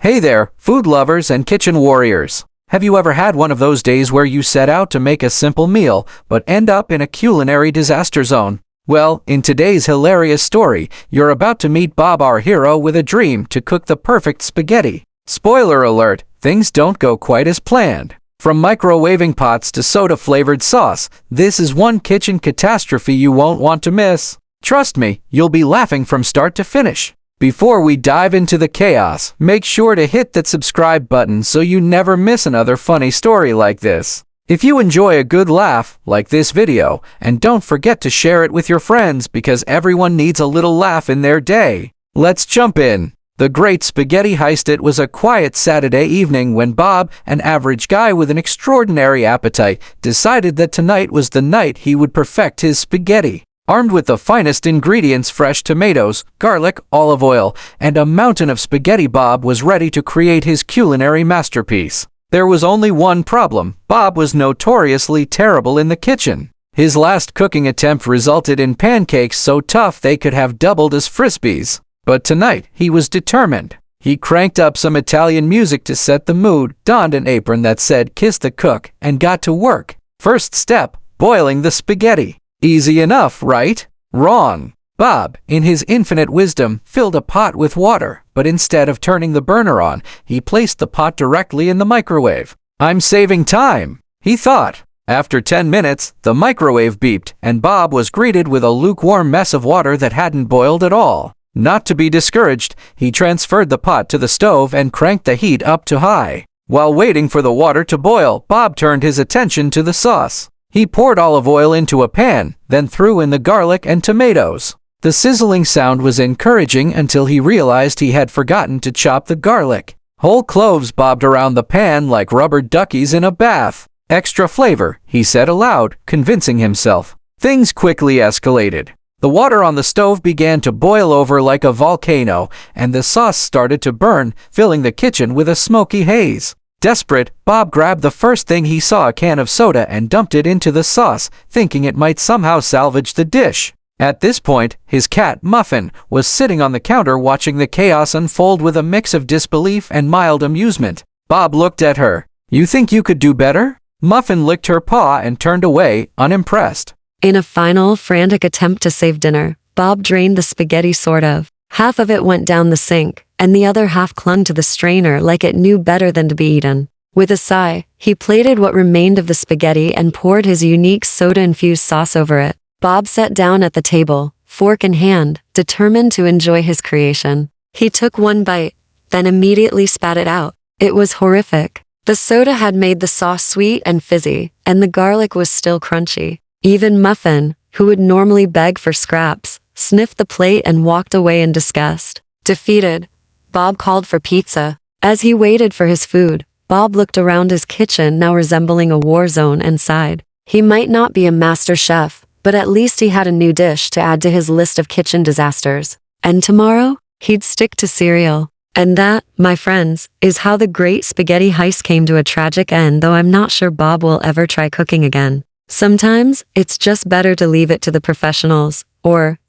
Hey there, food lovers and kitchen warriors. Have you ever had one of those days where you set out to make a simple meal, but end up in a culinary disaster zone? Well, in today's hilarious story, you're about to meet Bob, our hero, with a dream to cook the perfect spaghetti. Spoiler alert, things don't go quite as planned. From microwaving pots to soda-flavored sauce, this is one kitchen catastrophe you won't want to miss. Trust me, you'll be laughing from start to finish. Before we dive into the chaos, make sure to hit that subscribe button so you never miss another funny story like this. If you enjoy a good laugh, like this video, and don't forget to share it with your friends because everyone needs a little laugh in their day. Let's jump in. The Great Spaghetti Heist. It was a quiet Saturday evening when Bob, an average guy with an extraordinary appetite, decided that tonight was the night he would perfect his spaghetti. Armed with the finest ingredients, fresh tomatoes, garlic, olive oil, and a mountain of spaghetti, Bob was ready to create his culinary masterpiece. There was only one problem. Bob was notoriously terrible in the kitchen. His last cooking attempt resulted in pancakes so tough they could have doubled as frisbees. But tonight, he was determined. He cranked up some Italian music to set the mood, donned an apron that said "Kiss the Cook," and got to work. First step, boiling the spaghetti. Easy enough, right? Wrong. Bob, in his infinite wisdom, filled a pot with water, but instead of turning the burner on, he placed the pot directly in the microwave. "I'm saving time," he thought. After 10 minutes, the microwave beeped, and Bob was greeted with a lukewarm mess of water that hadn't boiled at all. Not to be discouraged, he transferred the pot to the stove and cranked the heat up to high. While waiting for the water to boil, Bob turned his attention to the sauce. He poured olive oil into a pan, then threw in the garlic and tomatoes. The sizzling sound was encouraging until he realized he had forgotten to chop the garlic. Whole cloves bobbed around the pan like rubber duckies in a bath. "Extra flavor," he said aloud, convincing himself. Things quickly escalated. The water on the stove began to boil over like a volcano, and the sauce started to burn, filling the kitchen with a smoky haze. Desperate, Bob grabbed the first thing he saw, a can of soda, and dumped it into the sauce, thinking it might somehow salvage the dish. At this point, his cat, Muffin, was sitting on the counter watching the chaos unfold with a mix of disbelief and mild amusement. Bob looked at her. "You think you could do better?" Muffin licked her paw and turned away, unimpressed. In a final, frantic attempt to save dinner, Bob drained the spaghetti, sort of. Half of it went down the sink, and the other half clung to the strainer like it knew better than to be eaten. With a sigh, he plated what remained of the spaghetti and poured his unique soda-infused sauce over it. Bob sat down at the table, fork in hand, determined to enjoy his creation. He took one bite, then immediately spat it out. It was horrific. The soda had made the sauce sweet and fizzy, and the garlic was still crunchy. Even Muffin, who would normally beg for scraps, sniffed the plate and walked away in disgust. Defeated, Bob called for pizza. As he waited for his food, Bob looked around his kitchen, now resembling a war zone, and sighed. He might not be a master chef, but at least he had a new dish to add to his list of kitchen disasters. And tomorrow, he'd stick to cereal. And that, my friends, is how the Great Spaghetti Heist came to a tragic end, though I'm not sure Bob will ever try cooking again. Sometimes, it's just better to leave it to the professionals, or,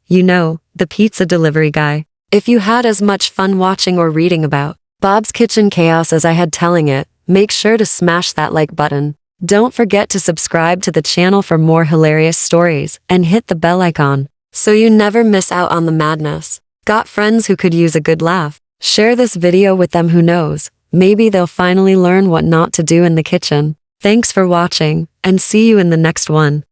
the pizza delivery guy. If you had as much fun watching or reading about Bob's kitchen chaos as I had telling it, make sure to smash that like button. Don't forget to subscribe to the channel for more hilarious stories, and hit the bell icon, so you never miss out on the madness. Got friends who could use a good laugh? Share this video with them, who knows, maybe they'll finally learn what not to do in the kitchen. Thanks for watching, and see you in the next one.